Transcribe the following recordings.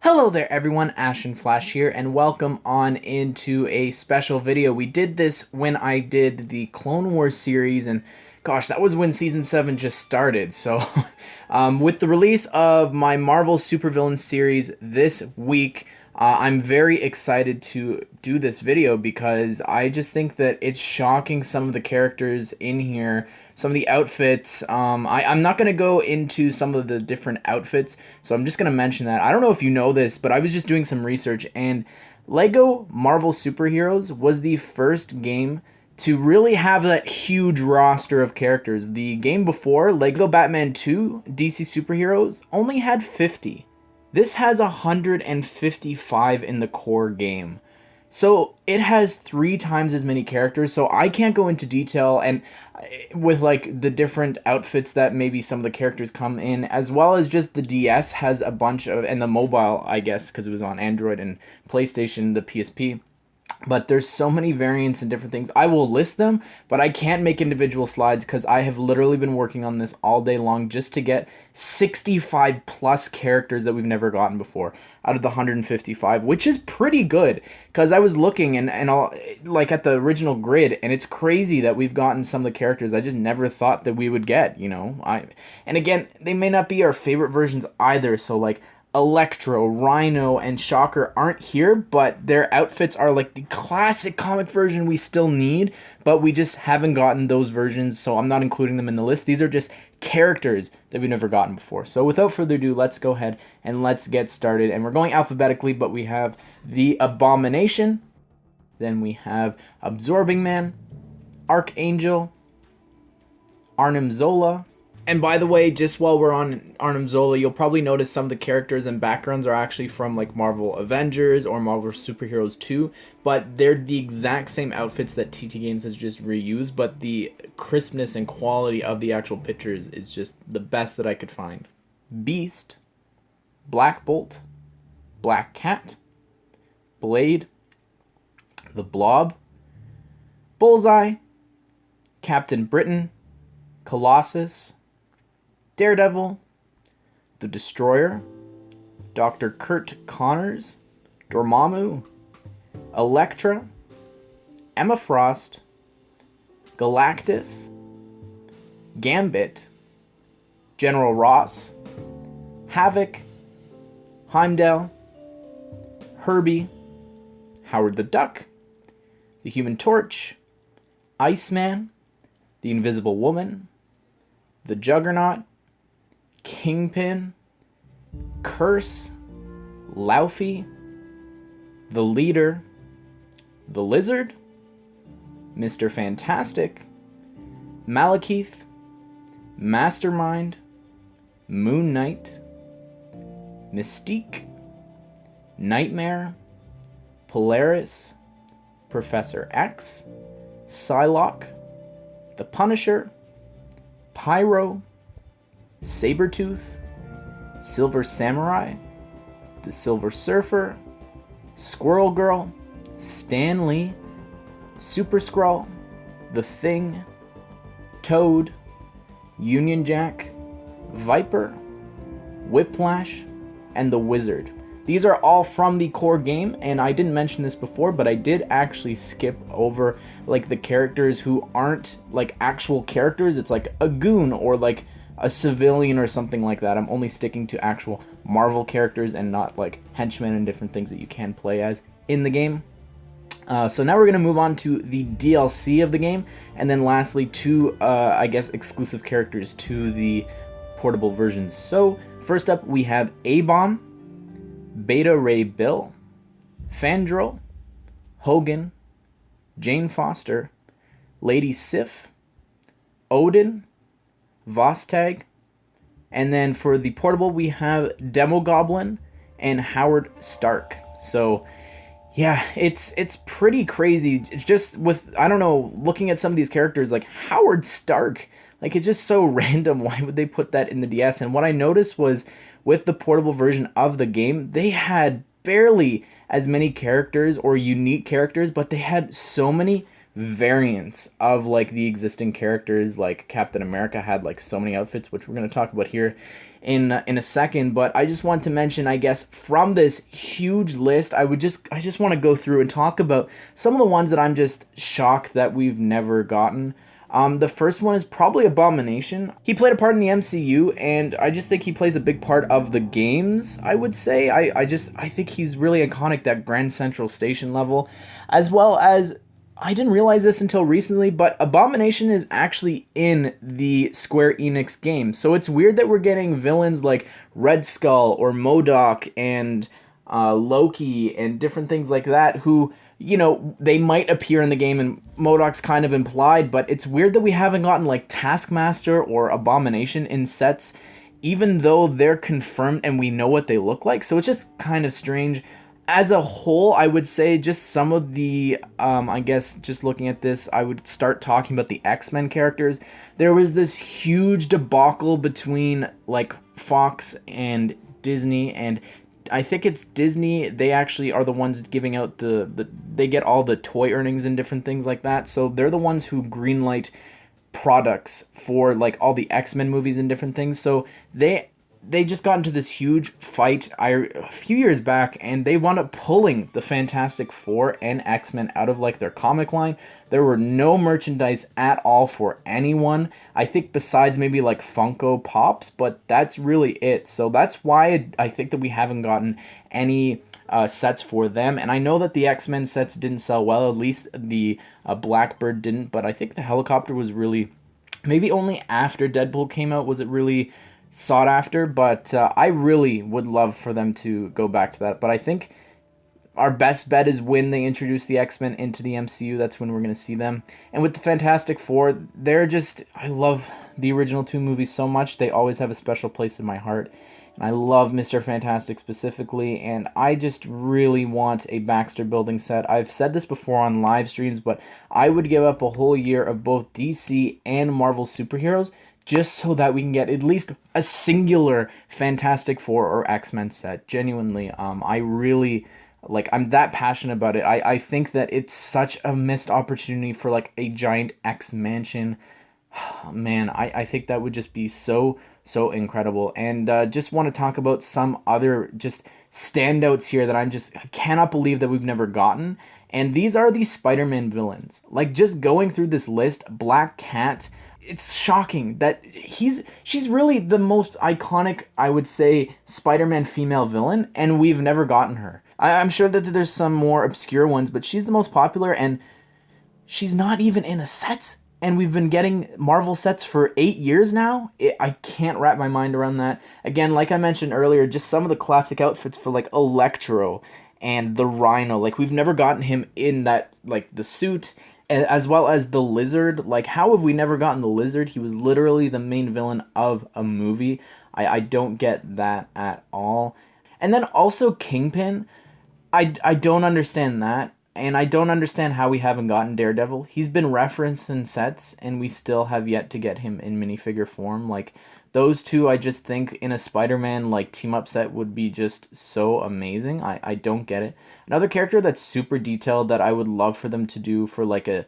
Hello there everyone, Ashnflash here, and welcome on into a special video. We did this when I did the Clone Wars series, and gosh, that was when Season 7 just started. So, with the release of my Marvel Supervillain series this week, I'm very excited to do this video because I just think that it's shocking some of the characters in here, some of the outfits. I'm not going to go into some of the different outfits, so I'm just going to mention that. I don't know if you know this, but I was just doing some research, and Lego Marvel Superheroes was the first game to really have that huge roster of characters. The game before, Lego Batman 2 DC Superheroes, only had 50. This has 155 in the core game. So it has 3 times as many characters, so I can't go into detail and with like the different outfits that maybe some of the characters come in, as well as just the DS has a bunch of, and the mobile, I guess, because it was on Android and PlayStation, the PSP. But there's so many variants and different things. I will list them, but I can't make individual slides because I have literally been working on this all day long just to get 65 plus characters that we've never gotten before out of the 155, which is pretty good because I was looking and all, like at the original grid, and it's crazy that we've gotten some of the characters I just never thought that we would get, you know. And again, they may not be our favorite versions either, so like Electro, Rhino, and Shocker aren't here, but their outfits are like the classic comic version we still need, but we just haven't gotten those versions, so I'm not including them in the list. These are just characters that we've never gotten before. So without further ado, let's go ahead and let's get started. And we're going alphabetically, but we have the Abomination, then we have Absorbing Man, Archangel, Arnim Zola. And by the way, just while we're on Arnim Zola, you'll probably notice some of the characters and backgrounds are actually from like Marvel Avengers or Marvel Superheroes 2, but they're the exact same outfits that TT Games has just reused, but the crispness and quality of the actual pictures is just the best that I could find. Beast, Black Bolt, Black Cat, Blade, the Blob, Bullseye, Captain Britain, Colossus, Daredevil, the Destroyer, Dr. Kurt Connors, Dormammu, Elektra, Emma Frost, Galactus, Gambit, General Ross, Havoc, Heimdall, Herbie, Howard the Duck, the Human Torch, Iceman, the Invisible Woman, the Juggernaut, Kingpin, Curse, Laufey, the Leader, the Lizard, Mr. Fantastic, Malekith, Mastermind, Moon Knight, Mystique, Nightmare, Polaris, Professor X, Psylocke, the Punisher, Pyro, Sabretooth, Silver Samurai, the Silver Surfer, Squirrel Girl, Stan Lee, Super Skrull, The Thing, Toad, Union Jack, Viper, Whiplash, and the Wizard. These are all from the core game, and I didn't mention this before, but I did actually skip over like the characters who aren't like actual characters. It's like a goon or like a civilian or something like that. I'm only sticking to actual Marvel characters and not like henchmen and different things that you can play as in the game. So now we're going to move on to the DLC of the game, and then lastly two, I guess, exclusive characters to the portable versions. So first up we have A-Bomb, Beta Ray Bill, Fandral, Hogan, Jane Foster, Lady Sif, Odin, Vostag, and then for the portable we have Demogoblin and Howard Stark. So yeah, it's pretty crazy. It's just with, I don't know, looking at some of these characters like Howard Stark, like it's just so random. Why would they put that in the DS? And what I noticed was with the portable version of the game, they had barely as many characters or unique characters, but they had so many variants of like the existing characters. Like Captain America had like so many outfits, which we're going to talk about here in a second. But I just want to mention, I guess, from this huge list, I just want to go through and talk about some of the ones that I'm just shocked that we've never gotten. The first one is probably Abomination. He played a part in the MCU, and I just think he plays a big part of the games, I would say. I think he's really iconic, that Grand Central Station level, as well as, I didn't realize this until recently, but Abomination is actually in the Square Enix game. So it's weird that we're getting villains like Red Skull or MODOK and Loki and different things like that who, you know, they might appear in the game, and MODOK's kind of implied, but it's weird that we haven't gotten like Taskmaster or Abomination in sets, even though they're confirmed and we know what they look like. So it's just kind of strange. As a whole, I would say just some of the, I guess, just looking at this, I would start talking about the X-Men characters. There was this huge debacle between, like, Fox and Disney, and I think it's Disney, they actually are the ones giving out they get all the toy earnings and different things like that, so they're the ones who greenlight products for, like, all the X-Men movies and different things, so they just got into this huge fight a few years back, and they wound up pulling the Fantastic Four and X-Men out of like their comic line. There were no merchandise at all for anyone, I think, besides maybe like Funko Pops, but that's really it. So that's why I think that we haven't gotten any sets for them. And I know that the X-Men sets didn't sell well, at least the Blackbird didn't, but I think the helicopter was really, maybe only after Deadpool came out was it really sought after, but I really would love for them to go back to that. But I think our best bet is when they introduce the X-Men into the MCU. That's when we're going to see them. And with the Fantastic Four, I love the original two movies so much. They always have a special place in my heart. And I love Mr. Fantastic specifically, and I just really want a Baxter Building set. I've said this before on live streams, but I would give up a whole year of both DC and Marvel superheroes just so that we can get at least a singular Fantastic Four or X-Men set. Genuinely, I really, like, I'm that passionate about it. I think that it's such a missed opportunity for, like, a giant X-Mansion. Man, I think that would just be so incredible. And just want to talk about some other just standouts here that I cannot believe that we've never gotten. And these are the Spider-Man villains. Like, just going through this list, Black Cat, it's shocking that she's really the most iconic, I would say, Spider-Man female villain, and we've never gotten her. I'm sure that there's some more obscure ones, but she's the most popular, and she's not even in a set. And we've been getting Marvel sets for 8 years now. I can't wrap my mind around that. Again, like I mentioned earlier, just some of the classic outfits for like Electro and the Rhino. Like, we've never gotten him in that, like, the suit, as well as the Lizard. Like, how have we never gotten the Lizard? He was literally the main villain of a movie. I don't get that at all. And then also Kingpin. I don't understand that. And I don't understand how we haven't gotten Daredevil. He's been referenced in sets, and we still have yet to get him in minifigure form. Like, those two, I just think in a Spider-Man, like, team-up set would be just so amazing. I don't get it. Another character that's super detailed that I would love for them to do for, like, a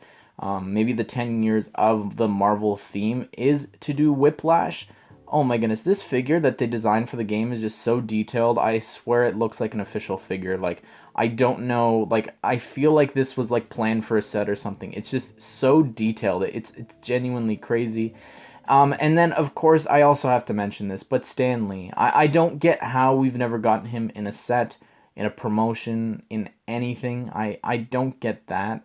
maybe the 10 years of the Marvel theme is to do Whiplash. Oh my goodness, this figure that they designed for the game is just so detailed. I swear it looks like an official figure. Like, I don't know, like, I feel like this was, like, planned for a set or something. It's just so detailed. It's genuinely crazy. And then, of course, I also have to mention this, but Stan Lee. I don't get how we've never gotten him in a set, in a promotion, in anything. I don't get that.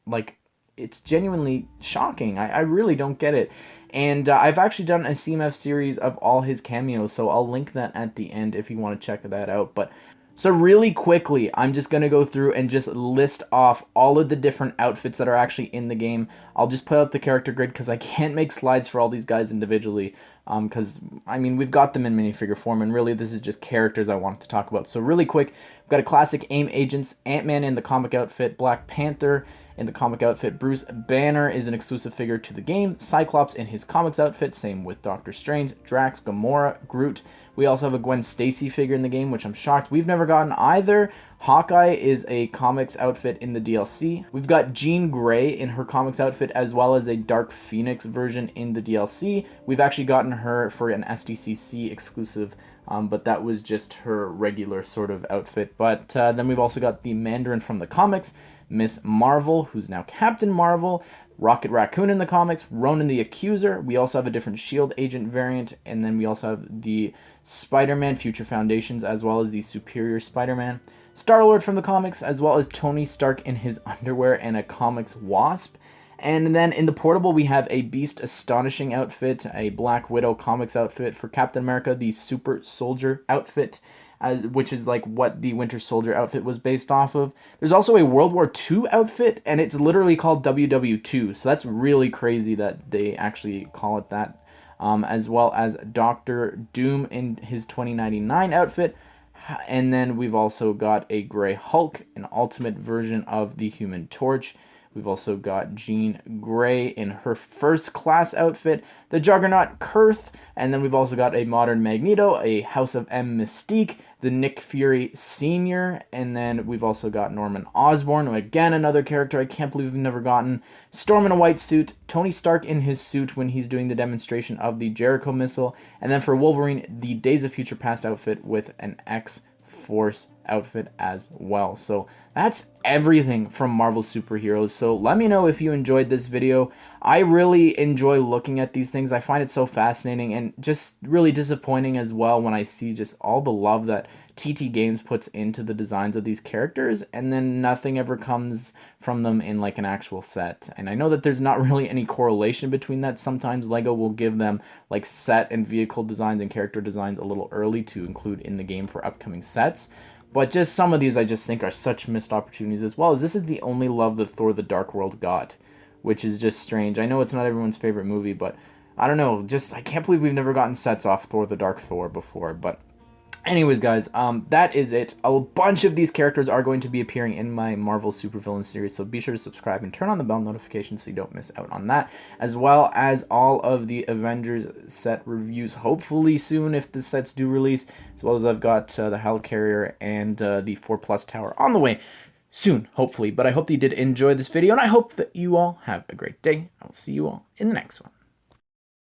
Like, it's genuinely shocking. I really don't get it. And I've actually done a CMF series of all his cameos, so I'll link that at the end if you want to check that out. But so really quickly, I'm just going to go through and just list off all of the different outfits that are actually in the game. I'll just put out the character grid because I can't make slides for all these guys individually. Because, I mean, we've got them in minifigure form, and really this is just characters I wanted to talk about. So really quick, we've got a classic AIM Agents, Ant-Man in the comic outfit, Black Panther in the comic outfit, Bruce Banner is an exclusive figure to the game, Cyclops in his comics outfit, same with Doctor Strange, Drax, Gamora, Groot. We also have a Gwen Stacy figure in the game, which I'm shocked we've never gotten either. Hawkeye is a comics outfit in the DLC. We've got Jean Grey in her comics outfit, as well as a Dark Phoenix version in the DLC. We've actually gotten her for an SDCC exclusive, but that was just her regular sort of outfit. But then we've also got the Mandarin from the comics, Miss Marvel, who's now Captain Marvel, Rocket Raccoon in the comics, Ronan the Accuser. We also have a different SHIELD agent variant, and then we also have the Spider-Man Future Foundations, as well as the Superior Spider-Man. Star-Lord from the comics, as well as Tony Stark in his underwear and a comics Wasp. And then in the portable, we have a Beast Astonishing outfit, a Black Widow comics outfit for Captain America, the Super Soldier outfit, which is like what the Winter Soldier outfit was based off of. There's also a World War II outfit, and it's literally called WW2, so that's really crazy that they actually call it that. As well as Doctor Doom in his 2099 outfit. And then we've also got a Grey Hulk, an ultimate version of the Human Torch. We've also got Jean Grey in her first class outfit, the Juggernaut Kurth, and then we've also got a modern Magneto, a House of M Mystique, the Nick Fury Sr., and then we've also got Norman Osborn, again another character I can't believe we've never gotten, Storm in a white suit, Tony Stark in his suit when he's doing the demonstration of the Jericho missile, and then for Wolverine, the Days of Future Past outfit with an X-Force outfit as well. So that's everything from Marvel superheroes. So let me know if you enjoyed this video. I really enjoy looking at these things. I find it so fascinating and just really disappointing as well when I see just all the love that TT Games puts into the designs of these characters, and then nothing ever comes from them in like an actual set. And I know that there's not really any correlation between that. Sometimes LEGO will give them like set and vehicle designs and character designs a little early to include in the game for upcoming sets. But just some of these I just think are such missed opportunities, as well as this is the only love that Thor the Dark World got, which is just strange. I know it's not everyone's favorite movie, but I don't know, just I can't believe we've never gotten sets off Thor the Dark Thor before. But anyways, guys, that is it. A bunch of these characters are going to be appearing in my Marvel Supervillain series, so be sure to subscribe and turn on the bell notification so you don't miss out on that, as well as all of the Avengers set reviews, hopefully soon if the sets do release, as well as I've got the Helicarrier and the 4+ Tower on the way soon, hopefully. But I hope that you did enjoy this video, and I hope that you all have a great day. I will see you all in the next one.